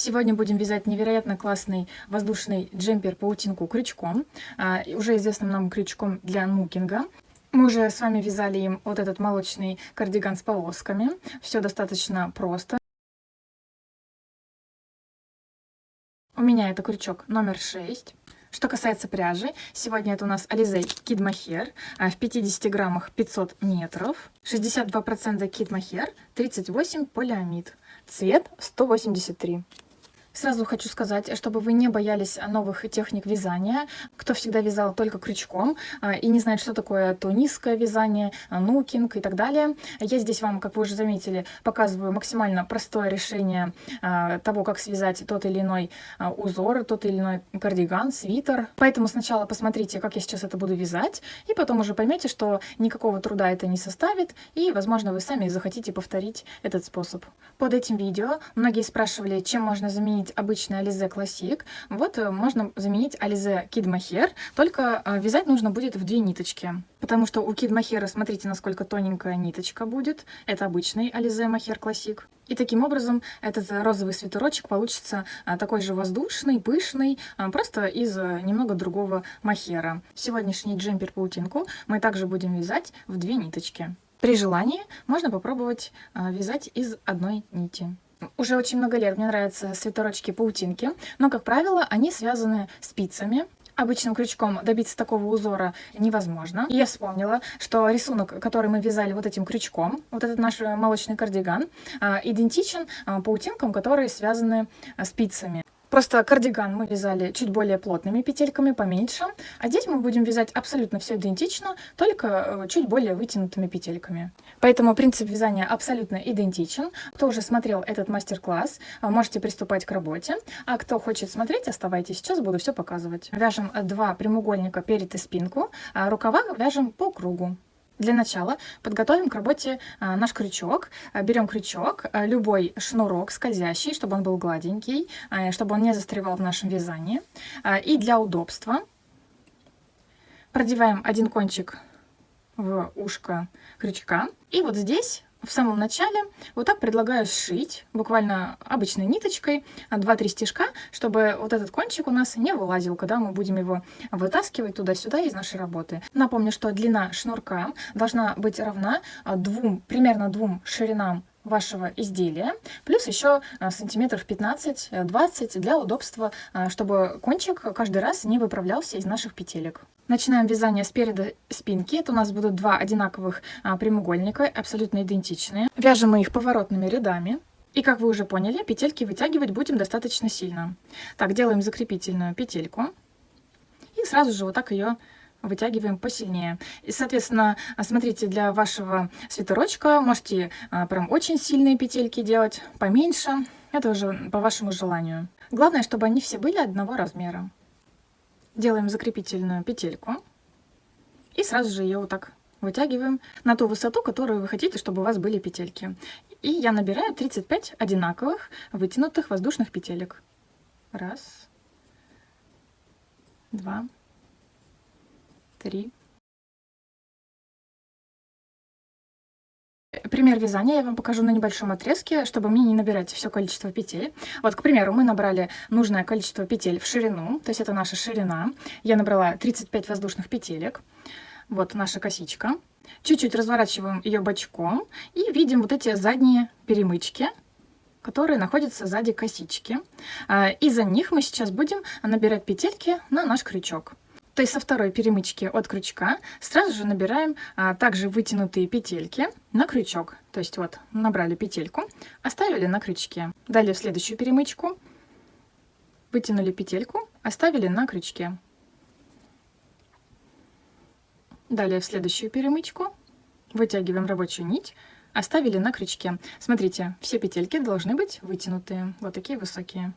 Сегодня будем вязать невероятно классный воздушный джемпер-паутинку крючком, уже известным нам крючком для нукинга. Мы уже с вами вязали им вот этот молочный кардиган с полосками. Все достаточно просто. У меня это крючок номер 6. Что касается пряжи, сегодня это у нас Alize Kid Mohair в 50 граммах 500 метров, 62% Kid Mohair, 38 полиамид, цвет 183. Сразу хочу сказать, чтобы вы не боялись новых техник вязания. Кто всегда вязал только крючком и не знает, что такое то низкое вязание, нукинг и так далее. Я здесь вам, как вы уже заметили, показываю максимально простое решение того, как связать тот или иной узор, тот или иной кардиган, свитер. Поэтому сначала посмотрите, как я сейчас это буду вязать, и потом уже поймете, что никакого труда это не составит, и, возможно, вы сами захотите повторить этот способ. Под этим видео многие спрашивали, чем можно заменить обычный Alize Classic. Вот можно заменить Alize Kid Mohair, только вязать нужно будет в 2 ниточки. Потому что у Kid Mohair, смотрите, насколько тоненькая ниточка будет. Это обычный Alize Mohair Classic. И таким образом этот розовый свитерочек получится такой же воздушный, пышный, просто из немного другого мохера. Сегодняшний джемпер-паутинку мы также будем вязать в 2 ниточки. При желании можно попробовать вязать из одной нити. Уже очень много лет мне нравятся свитерочки-паутинки, но, как правило, они связаны спицами. Обычным крючком добиться такого узора невозможно. И я вспомнила, что рисунок, который мы вязали вот этим крючком, вот этот наш молочный кардиган, идентичен паутинкам, которые связаны спицами. Просто кардиган мы вязали чуть более плотными петельками, поменьше, а здесь мы будем вязать абсолютно все идентично, только чуть более вытянутыми петельками. Поэтому принцип вязания абсолютно идентичен. Кто уже смотрел этот мастер-класс, можете приступать к работе, а кто хочет смотреть, оставайтесь, сейчас буду все показывать. Вяжем 2 прямоугольника перед и спинку, а рукава вяжем по кругу. Для начала подготовим к работе наш крючок. Берем крючок, любой шнурок скользящий, чтобы он был гладенький, чтобы он не застревал в нашем вязании. И для удобства продеваем один кончик в ушко крючка. И вот здесь, в самом начале, вот так предлагаю сшить, буквально обычной ниточкой, 2-3 стежка, чтобы вот этот кончик у нас не вылазил, когда мы будем его вытаскивать туда-сюда из нашей работы. Напомню, что длина шнурка должна быть равна примерно 2 ширинам вашего изделия, плюс еще сантиметров 15-20 для удобства, чтобы кончик каждый раз не выправлялся из наших петелек. Начинаем вязание спереди спинки. Это у нас будут 2 одинаковых прямоугольника, абсолютно идентичные. Вяжем мы их поворотными рядами. И, как вы уже поняли, петельки вытягивать будем достаточно сильно. Так, делаем закрепительную петельку. И сразу же вот так ее вытягиваем посильнее. И, соответственно, смотрите, для вашего свитерочка можете прям очень сильные петельки делать, поменьше. Это уже по вашему желанию. Главное, чтобы они все были одного размера. Делаем закрепительную петельку и сразу же ее вот так вытягиваем на ту высоту, которую вы хотите, чтобы у вас были петельки. И я набираю 35 одинаковых вытянутых воздушных петелек. 1, 2, 3. Пример вязания я вам покажу на небольшом отрезке, чтобы мне не набирать все количество петель. Вот, к примеру, мы набрали нужное количество петель в ширину, то есть это наша ширина. Я набрала 35 воздушных петелек. Вот наша косичка. Чуть-чуть разворачиваем ее бочком и видим вот эти задние перемычки, которые находятся сзади косички. И за них мы сейчас будем набирать петельки на наш крючок. То есть со второй перемычки от крючка сразу же набираем также вытянутые петельки на крючок. То есть вот набрали петельку, оставили на крючке. Далее в следующую перемычку вытянули петельку, оставили на крючке. Далее в следующую перемычку вытягиваем рабочую нить, оставили на крючке. Смотрите, все петельки должны быть вытянутые, вот такие высокие.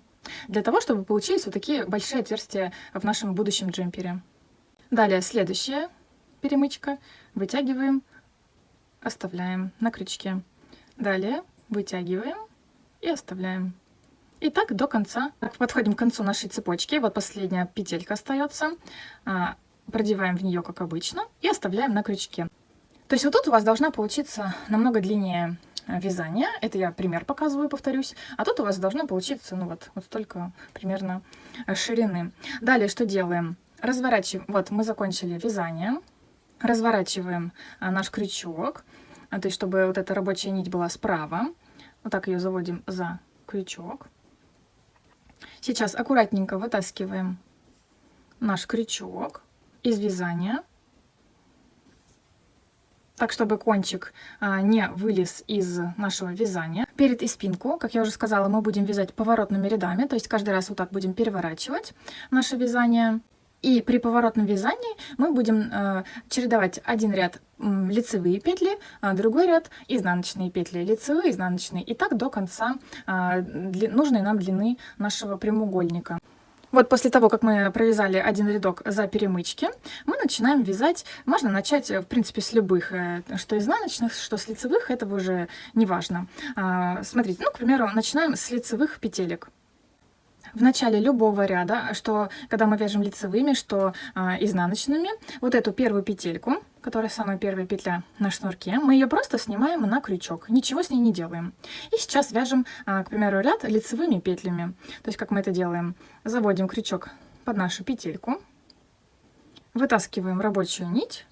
Для того, чтобы получились вот такие большие отверстия в нашем будущем джемпере. Далее следующая перемычка. Вытягиваем, оставляем на крючке. Далее вытягиваем и оставляем. И так до конца. Подходим к концу нашей цепочки. Вот последняя петелька остается. Продеваем в нее, как обычно, и оставляем на крючке. То есть вот тут у вас должна получиться намного длиннее вязания. Это я пример показываю, повторюсь. А тут у вас должно получиться, ну вот столько примерно ширины. Далее что делаем? Разворачиваем. Вот мы закончили вязание. Разворачиваем наш крючок, то есть чтобы вот эта рабочая нить была справа. Вот так ее заводим за крючок. Сейчас аккуратненько вытаскиваем наш крючок из вязания, так, чтобы кончик не вылез из нашего вязания. Перед и спинку, как я уже сказала, мы будем вязать поворотными рядами, то есть каждый раз вот так будем переворачивать наше вязание. И при поворотном вязании мы будем чередовать один ряд лицевые петли, а другой ряд изнаночные петли, лицевые, изнаночные, и так до конца нужной нам длины нашего прямоугольника. Вот после того, как мы провязали один рядок за перемычки, мы начинаем вязать. Можно начать, в принципе, с любых, что изнаночных, что с лицевых, это уже не важно. Смотрите, ну, к примеру, начинаем с лицевых петелек. В начале любого ряда, что когда мы вяжем лицевыми, что изнаночными, вот эту первую петельку, которая самая первая петля на шнурке, мы ее просто снимаем на крючок, ничего с ней не делаем. И сейчас вяжем, к примеру, ряд лицевыми петлями. То есть как мы это делаем? Заводим крючок под нашу петельку, вытаскиваем рабочую нить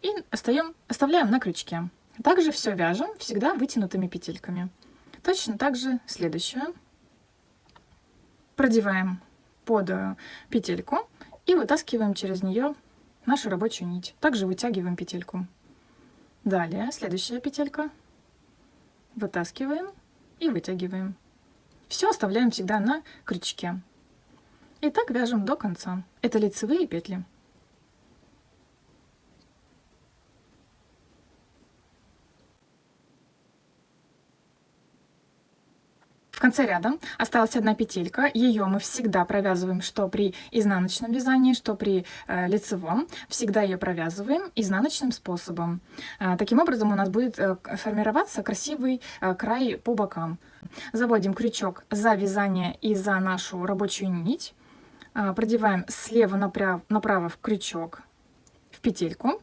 и оставляем на крючке. Также все вяжем всегда вытянутыми петельками. Точно так же следующую. Продеваем под петельку и вытаскиваем через нее нашу рабочую нить. Также вытягиваем петельку. Далее следующая петелька. Вытаскиваем и вытягиваем. Все оставляем всегда на крючке. И так вяжем до конца. Это лицевые петли. В конце ряда осталась одна петелька, ее мы всегда провязываем, что при изнаночном вязании, что при лицевом, всегда ее провязываем изнаночным способом. Таким образом у нас будет формироваться красивый край по бокам. Заводим крючок за вязание и за нашу рабочую нить, продеваем слева направо в крючок, в петельку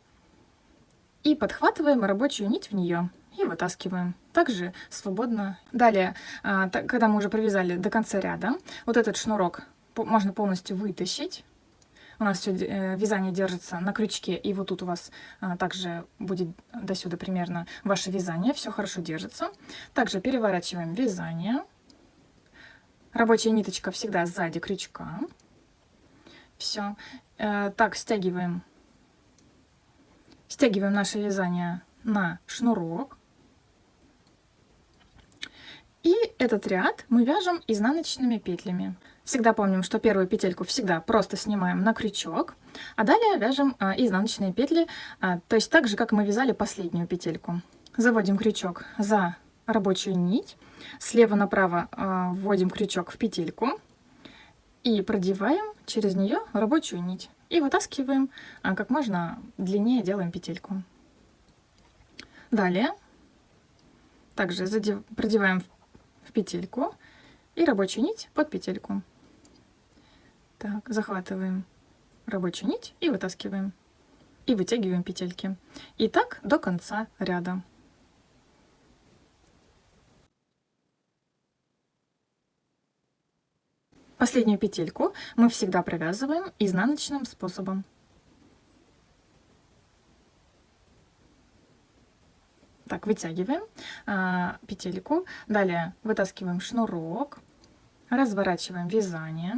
и подхватываем рабочую нить в нее. И вытаскиваем. Также свободно. Далее, когда мы уже провязали до конца ряда, вот этот шнурок можно полностью вытащить. У нас все вязание держится на крючке, и вот тут у вас также будет до сюда примерно ваше вязание. Все хорошо держится. Также переворачиваем вязание. Рабочая ниточка всегда сзади крючка. Все. Так, стягиваем наше вязание на шнурок. И этот ряд мы вяжем изнаночными петлями. Всегда помним, что первую петельку всегда просто снимаем на крючок, а далее вяжем изнаночные петли, то есть так же, как мы вязали последнюю петельку. Заводим крючок за рабочую нить, слева направо вводим крючок в петельку и продеваем через нее рабочую нить. И вытаскиваем, как можно длиннее делаем петельку. Далее также продеваем в петельку и рабочую нить под петельку. Так, захватываем рабочую нить и вытаскиваем. И вытягиваем петельки. И так до конца ряда. Последнюю петельку мы всегда провязываем изнаночным способом. Так, вытягиваем петельку, далее вытаскиваем шнурок, разворачиваем вязание.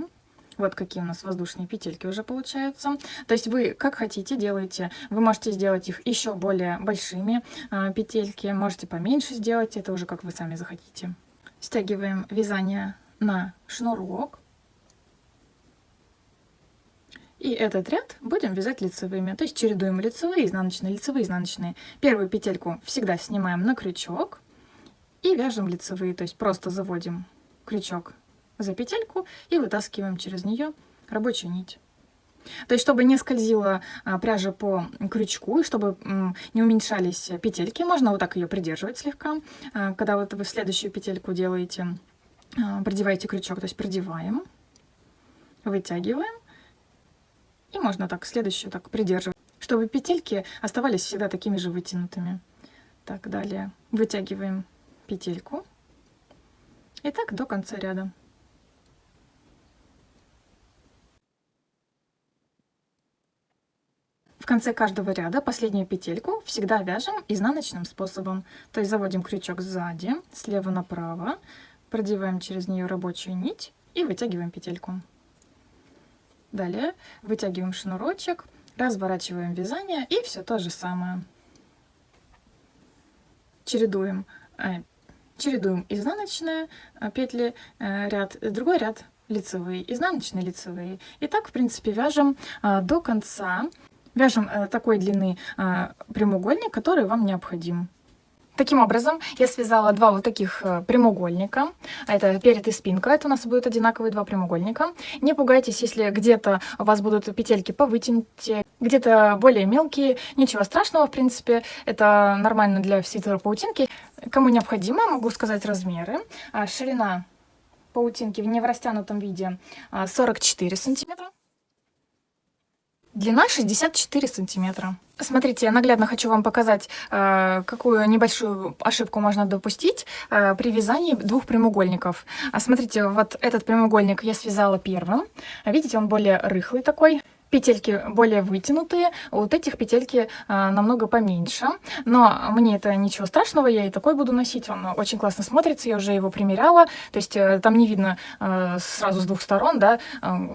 Вот какие у нас воздушные петельки уже получаются. То есть вы как хотите делаете. Вы можете сделать их еще более большими петельки, можете поменьше сделать, это уже как вы сами захотите. Стягиваем вязание на шнурок. И этот ряд будем вязать лицевыми, то есть чередуем лицевые, изнаночные. Первую петельку всегда снимаем на крючок и вяжем лицевые, то есть просто заводим крючок за петельку и вытаскиваем через нее рабочую нить. То есть чтобы не скользила пряжа по крючку и чтобы не уменьшались петельки, можно вот так ее придерживать слегка. Когда вот вы следующую петельку делаете, продеваете крючок, то есть продеваем, вытягиваем. И можно так следующую так придерживать, чтобы петельки оставались всегда такими же вытянутыми. Так, далее вытягиваем петельку. И так до конца ряда. В конце каждого ряда последнюю петельку всегда вяжем изнаночным способом. То есть заводим крючок сзади, слева направо, продеваем через нее рабочую нить и вытягиваем петельку. Далее вытягиваем шнурочек, разворачиваем вязание и все то же самое. Чередуем изнаночные петли, ряд, другой ряд лицевые, изнаночные, лицевые. И так, в принципе, вяжем до конца. Вяжем такой длины прямоугольник, который вам необходим. Таким образом, я связала два вот таких прямоугольника. Это перед и спинка. Это у нас будут одинаковые два прямоугольника. Не пугайтесь, если где-то у вас будут петельки повытянутые, где-то более мелкие. Ничего страшного, в принципе. Это нормально для свитера паутинки. Кому необходимо, могу сказать размеры. Ширина паутинки в растянутом виде 44 сантиметра. Длина 64 сантиметра. Смотрите, я наглядно хочу вам показать, какую небольшую ошибку можно допустить при вязании двух прямоугольников. Смотрите, вот этот прямоугольник я связала первым. Видите, он более рыхлый такой. Петельки более вытянутые, у вот этих петельки намного поменьше. Но мне это ничего страшного, я и такой буду носить. Он очень классно смотрится, я уже его примеряла. То есть там не видно сразу с двух сторон, да,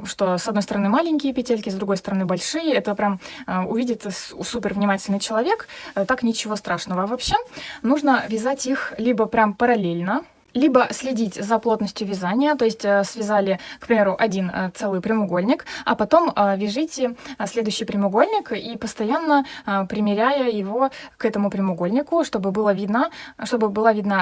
что с одной стороны маленькие петельки, с другой стороны большие. Это прям увидит супер внимательный человек. Так ничего страшного. А вообще нужно вязать их либо прям параллельно, либо следить за плотностью вязания, то есть связали, к примеру, один целый прямоугольник, а потом вяжите следующий прямоугольник и постоянно примеряя его к этому прямоугольнику, чтобы была видна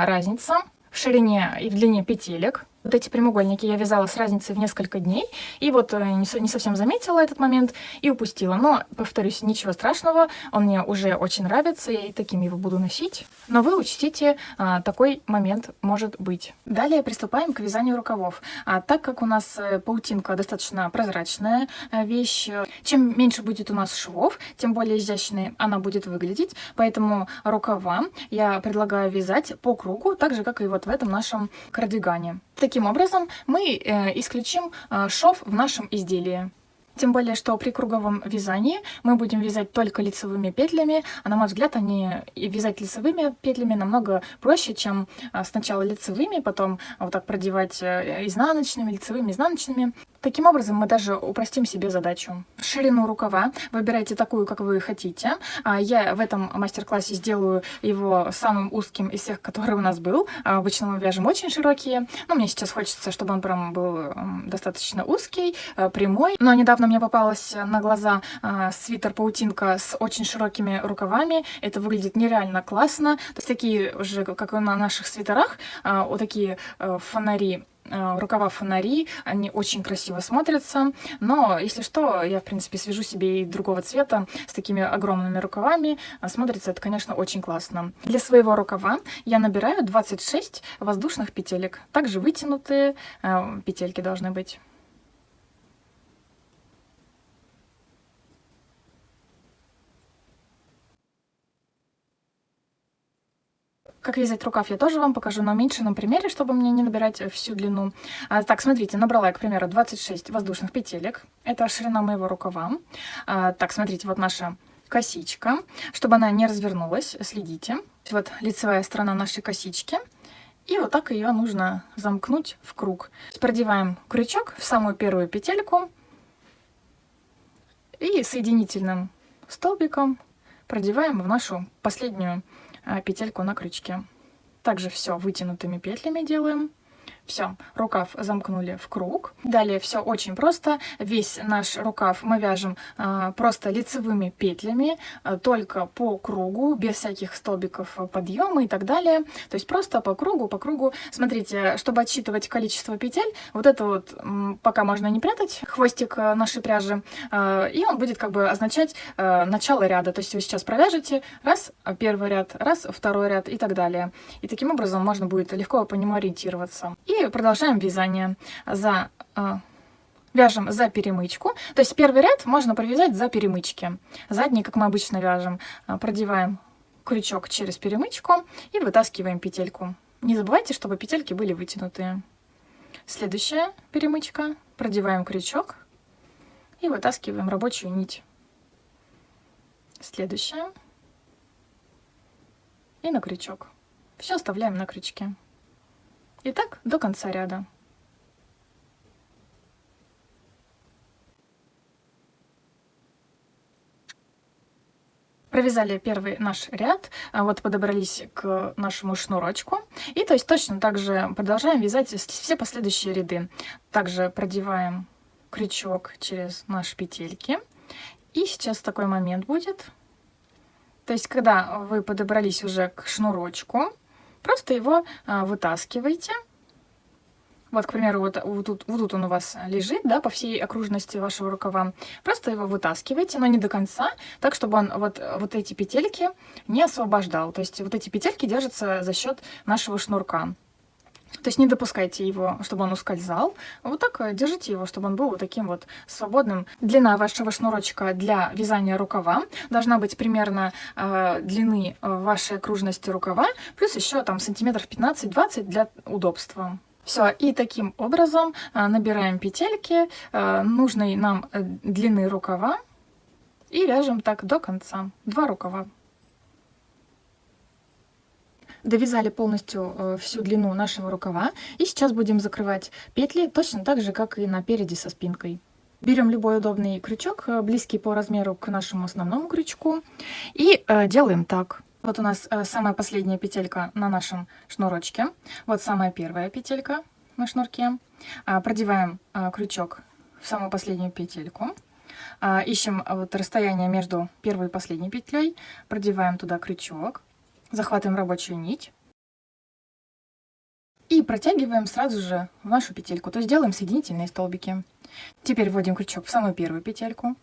разница в ширине и в длине петелек. Вот эти прямоугольники я вязала с разницей в несколько дней, и вот не совсем заметила этот момент и упустила. Но, повторюсь, ничего страшного, он мне уже очень нравится, я и таким его буду носить. Но вы учтите, такой момент может быть. Далее приступаем к вязанию рукавов. Так как у нас паутинка достаточно прозрачная вещь, чем меньше будет у нас швов, тем более изящной она будет выглядеть. Поэтому рукава я предлагаю вязать по кругу, так же, как и вот в этом нашем кардигане. Таким образом, мы исключим шов в нашем изделии. Тем более, что при круговом вязании мы будем вязать только лицевыми петлями, а на мой взгляд, вязать лицевыми петлями намного проще, чем сначала лицевыми, потом вот так продевать изнаночными, лицевыми, изнаночными. Таким образом, мы даже упростим себе задачу. Ширину рукава выбирайте такую, как вы хотите. Я в этом мастер-классе сделаю его самым узким из всех, который у нас был. Обычно мы вяжем очень широкие, но мне сейчас хочется, чтобы он прям был достаточно узкий, прямой. Но недавно мне попалась на глаза свитер-паутинка с очень широкими рукавами. Это выглядит нереально классно. То есть такие же, как и на наших свитерах, вот такие фонари. Рукава фонари, они очень красиво смотрятся, но если что, я в принципе свяжу себе и другого цвета с такими огромными рукавами, смотрится это, конечно, очень классно. Для своего рукава я набираю 26 воздушных петелек, также вытянутые петельки должны быть. Как вязать рукав я тоже вам покажу на уменьшенном примере, чтобы мне не набирать всю длину. Так, смотрите, набрала я, к примеру, 26 воздушных петелек. Это ширина моего рукава. Так, смотрите, вот наша косичка. Чтобы она не развернулась, следите. Вот лицевая сторона нашей косички. И вот так ее нужно замкнуть в круг. Продеваем крючок в самую первую петельку. И соединительным столбиком продеваем в нашу последнюю петельку на крючке. Также все вытянутыми петлями делаем. Все, рукав замкнули в круг. Далее все очень просто. Весь наш рукав мы вяжем просто лицевыми петлями, только по кругу, без всяких столбиков подъема и так далее. То есть просто по кругу. Смотрите, чтобы отсчитывать количество петель, вот это вот пока можно не прятать, хвостик нашей пряжи, и он будет как бы означать начало ряда. То есть вы сейчас провяжете раз первый ряд, раз второй ряд и так далее. И таким образом можно будет легко по нему ориентироваться. И продолжаем вязание. Вяжем за перемычку. То есть первый ряд можно провязать за перемычки. Задний, как мы обычно вяжем, продеваем крючок через перемычку и вытаскиваем петельку. Не забывайте, чтобы петельки были вытянутые. Следующая перемычка. Продеваем крючок и вытаскиваем рабочую нить. Следующая. И на крючок. Все оставляем на крючке. И так до конца ряда. Провязали первый наш ряд, вот подобрались к нашему шнурочку. И то есть точно так же продолжаем вязать все последующие ряды. Также продеваем крючок через наши петельки. И сейчас такой момент будет. То есть когда вы подобрались уже к шнурочку, просто его вытаскиваете. Вот, к примеру, вот тут он у вас лежит, да, по всей окружности вашего рукава. Просто его вытаскиваете, но не до конца, так, чтобы он вот эти петельки не освобождал. То есть вот эти петельки держатся за счет нашего шнурка. То есть не допускайте его, чтобы он ускользал. Вот так держите его, чтобы он был вот таким вот свободным. Длина вашего шнурочка для вязания рукава должна быть примерно длины вашей окружности рукава, плюс еще там сантиметров 15-20 для удобства. Все, и таким образом набираем петельки нужной нам длины рукава и вяжем так до конца. 2 рукава. Довязали полностью всю длину нашего рукава, и сейчас будем закрывать петли точно так же, как и напереди со спинкой. Берем любой удобный крючок, близкий по размеру к нашему основному крючку, и делаем так. Вот у нас самая последняя петелька на нашем шнурочке. Вот самая первая петелька на шнурке. Продеваем крючок в самую последнюю петельку. Ищем вот расстояние между первой и последней петлей. Продеваем туда крючок. Захватываем рабочую нить. И протягиваем сразу же в нашу петельку. То есть делаем соединительные столбики. Теперь вводим крючок в самую первую петельку.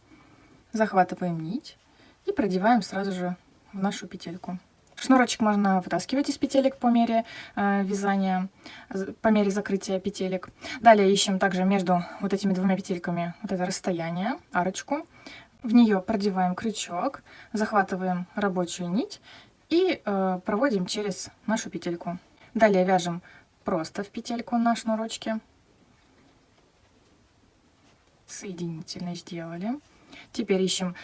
Захватываем нить. И продеваем сразу же в нашу петельку. Шнурочек можно вытаскивать из петелек по мере вязания, по мере закрытия петелек. Далее ищем также между вот этими двумя петельками вот это расстояние, арочку. В нее продеваем крючок, захватываем рабочую нить и проводим через нашу петельку. Далее вяжем просто в петельку на шнурочке. Соединительно сделали. Теперь ищем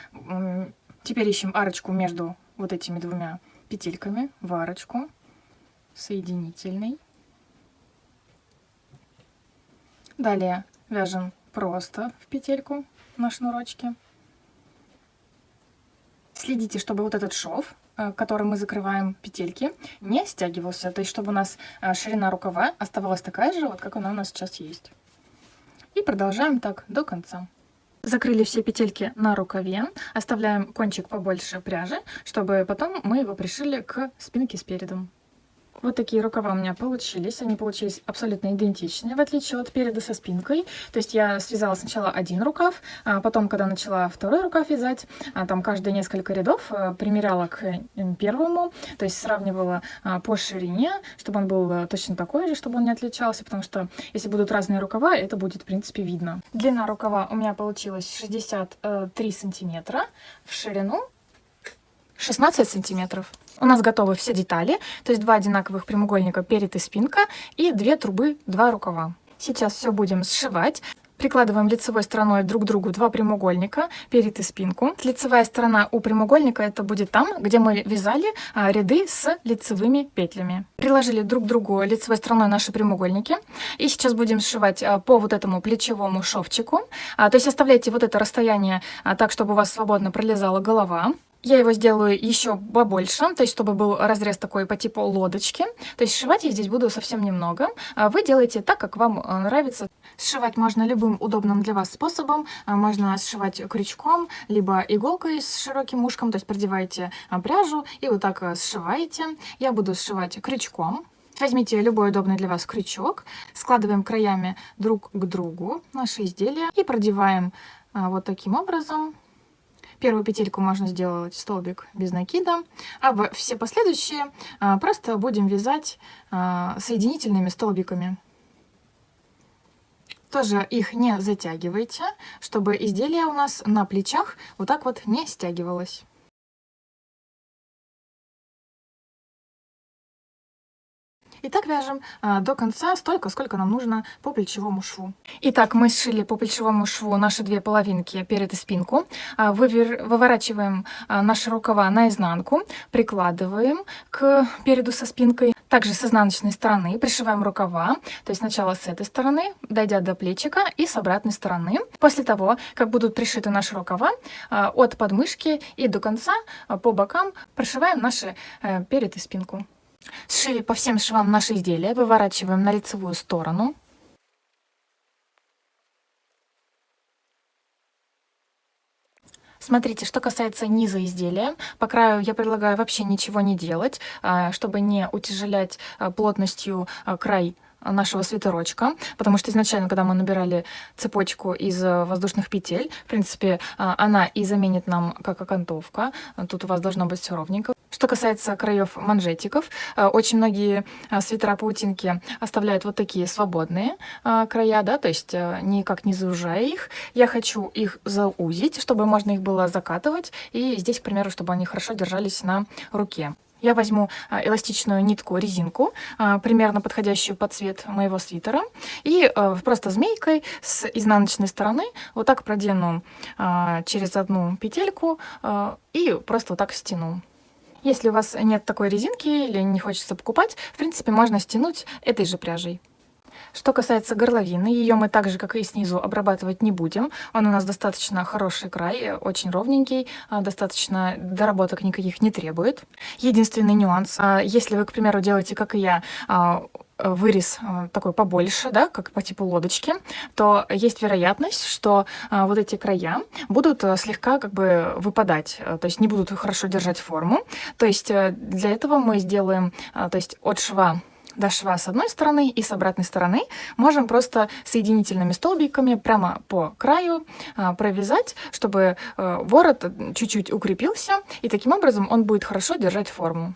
арочку между вот этими двумя петельками, в арочку, соединительный. Далее вяжем просто в петельку на шнурочке. Следите, чтобы вот этот шов, которым мы закрываем петельки, не стягивался, то есть чтобы у нас ширина рукава оставалась такая же, вот как она у нас сейчас есть. И продолжаем так до конца. Закрыли все петельки на рукаве, оставляем кончик побольше пряжи, чтобы потом мы его пришили к спинке спереду. Вот такие рукава у меня получились. Они получились абсолютно идентичные, в отличие от переда со спинкой. То есть я связала сначала один рукав, а потом, когда начала второй рукав вязать, там каждые несколько рядов примеряла к первому, то есть сравнивала по ширине, чтобы он был точно такой же, чтобы он не отличался, потому что если будут разные рукава, это будет, в принципе, видно. Длина рукава у меня получилась 63 сантиметра, в ширину 16 сантиметров. У нас готовы все детали, то есть 2 одинаковых прямоугольника перед и спинка и 2 трубы, 2 рукава. Сейчас все будем сшивать. Прикладываем лицевой стороной друг к другу 2 прямоугольника перед и спинку. Лицевая сторона у прямоугольника это будет там, где мы вязали ряды с лицевыми петлями. Приложили друг к другу лицевой стороной наши прямоугольники. И сейчас будем сшивать по вот этому плечевому шовчику. То есть оставляйте вот это расстояние так, чтобы у вас свободно пролезала голова. Я его сделаю еще побольше, то есть чтобы был разрез такой по типу лодочки. То есть сшивать я здесь буду совсем немного. Вы делаете так, как вам нравится. Сшивать можно любым удобным для вас способом. Можно сшивать крючком, либо иголкой с широким ушком. То есть продеваете пряжу и вот так сшиваете. Я буду сшивать крючком. Возьмите любой удобный для вас крючок. Складываем краями друг к другу наши изделия и продеваем вот таким образом. Первую петельку можно сделать столбик без накида, а все последующие просто будем вязать соединительными столбиками. Тоже их не затягивайте, чтобы изделие у нас на плечах вот так вот не стягивалось. И так вяжем до конца столько, сколько нам нужно по плечевому шву. Итак, мы сшили по плечевому шву наши две половинки, перед и спинку. Выворачиваем наши рукава наизнанку, прикладываем к переду со спинкой. Также с изнаночной стороны пришиваем рукава, то есть сначала с этой стороны, дойдя до плечика, и с обратной стороны. После того, как будут пришиты наши рукава, от подмышки и до конца по бокам прошиваем наши перед и спинку. Сшили по всем швам наши изделия, выворачиваем на лицевую сторону. Смотрите, что касается низа изделия, по краю я предлагаю вообще ничего не делать, чтобы не утяжелять плотностью край нашего свитерочка, потому что изначально, когда мы набирали цепочку из воздушных петель, в принципе, она и заменит нам как окантовка. Тут у вас должно быть все ровненько. Что касается краев манжетиков, очень многие свитера-паутинки оставляют вот такие свободные края, да, то есть никак не заужая их. Я хочу их заузить, чтобы можно их было закатывать, и здесь, к примеру, чтобы они хорошо держались на руке. Я возьму эластичную нитку, резинку, примерно подходящую под цвет моего свитера, и просто змейкой с изнаночной стороны вот так продену через одну петельку и просто вот так стяну. Если у вас нет такой резинки или не хочется покупать, в принципе, можно стянуть этой же пряжей. Что касается горловины, ее мы так же, как и снизу, обрабатывать не будем. Он у нас достаточно хороший край, очень ровненький, достаточно доработок никаких не требует. Единственный нюанс, если вы, к примеру, делаете, как и я, вырез такой побольше, да, как по типу лодочки, то есть вероятность, что вот эти края будут слегка как бы выпадать, то есть не будут хорошо держать форму. То есть для этого мы сделаем, то есть от шва до шва с одной стороны и с обратной стороны можем просто соединительными столбиками прямо по краю провязать, чтобы ворот чуть-чуть укрепился, и таким образом он будет хорошо держать форму.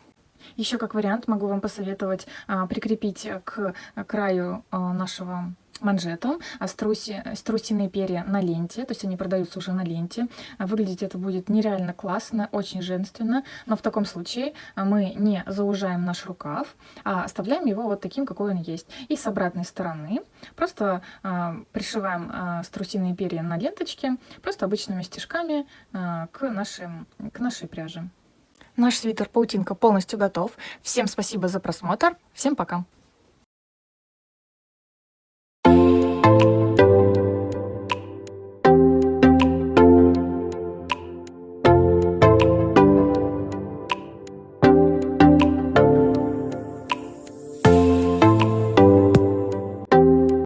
Еще как вариант могу вам посоветовать прикрепить к краю нашего манжета страусиные перья на ленте, то есть они продаются уже на ленте. Выглядеть это будет нереально классно, очень женственно, но в таком случае мы не заужаем наш рукав, а оставляем его вот таким, какой он есть. И с обратной стороны просто пришиваем страусиные перья на ленточке, просто обычными стежками к нашей пряже. Наш свитер-паутинка полностью готов. Всем спасибо за просмотр. Всем пока!